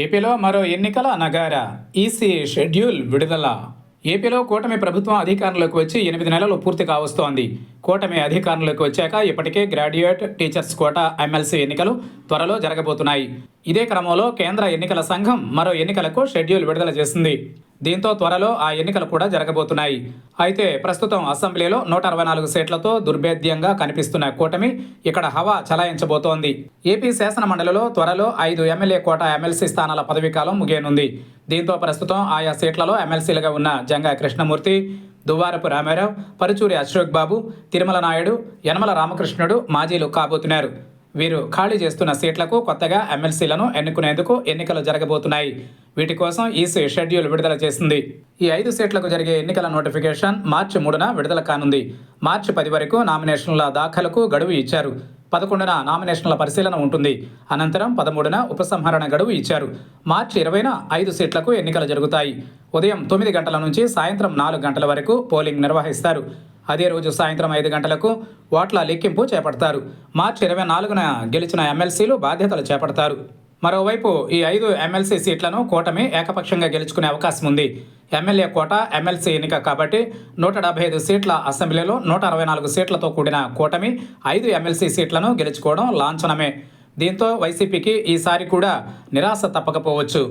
ఏపీలో మరో ఎన్నికల నగారా. ఈసీ షెడ్యూల్ విడుదల. ఏపీలో కూటమి ప్రభుత్వం అధికారంలోకి వచ్చి 8 నెలలు పూర్తి కావస్తోంది. కూటమి అధికారంలోకి వచ్చాక ఇప్పటికే గ్రాడ్యుయేట్ టీచర్స్ కోటా ఎమ్మెల్సీ ఎన్నికలు త్వరలో జరగబోతున్నాయి. ఇదే క్రమంలో కేంద్ర ఎన్నికల సంఘం మరో ఎన్నికలకు షెడ్యూల్ విడుదల చేసింది. దీంతో త్వరలో ఆ ఎన్నికలు కూడా జరగబోతున్నాయి. అయితే ప్రస్తుతం అసెంబ్లీలో 164 సీట్లతో దుర్భేద్యంగా కనిపిస్తున్న కూటమి ఇక్కడ హవా చలాయించబోతోంది. ఏపీ శాసన మండలిలో త్వరలో 5 ఎమ్మెల్యే కోటా ఎమ్మెల్సీ స్థానాల పదవీకాలం ముగియనుంది. దీంతో ప్రస్తుతం ఆయా సీట్లలో ఎమ్మెల్సీలుగా ఉన్న జంగా కృష్ణమూర్తి, దువ్వారపు రామారావు, పరుచూరి అశోక్ బాబు, తిరుమల నాయుడు, యనమల రామకృష్ణుడు మాజీలు కాబోతున్నారు. వీరు ఖాళీ చేస్తున్న సీట్లకు కొత్తగా ఎమ్మెల్సీలను ఎన్నుకునేందుకు ఎన్నికలు జరగబోతున్నాయి. వీటి కోసం ఈసీ షెడ్యూల్ విడుదల చేసింది. ఈ 5 సీట్లకు జరిగే ఎన్నికల నోటిఫికేషన్ మార్చి 3న విడుదల కానుంది. మార్చి 10 వరకు నామినేషన్ల దాఖలకు గడువు ఇచ్చారు. 11న నామినేషన్ల పరిశీలన ఉంటుంది. అనంతరం 13న ఉపసంహరణ గడువు ఇచ్చారు. మార్చి 20న 5 సీట్లకు ఎన్నికలు జరుగుతాయి. ఉదయం 9 గంటల నుంచి సాయంత్రం 4 గంటల వరకు పోలింగ్ నిర్వహిస్తారు. అదే రోజు సాయంత్రం 5 గంటలకు ఓట్ల లెక్కింపు చేపడతారు. మార్చి 24న గెలిచిన ఎమ్మెల్సీలు బాధ్యతలు చేపడతారు. మరోవైపు ఈ 5 ఎమ్మెల్సీ సీట్లను కూటమి ఏకపక్షంగా గెలుచుకునే అవకాశం ఉంది. ఎమ్మెల్యే కోట ఎమ్మెల్సీ ఎన్నిక కాబట్టి 175 సీట్ల అసెంబ్లీలో 164 సీట్లతో కూడిన కూటమి 5 ఎమ్మెల్సీ సీట్లను గెలుచుకోవడం లాంఛనమే. దీంతో వైసీపీకి ఈసారి కూడా నిరాశ తప్పకపోవచ్చు.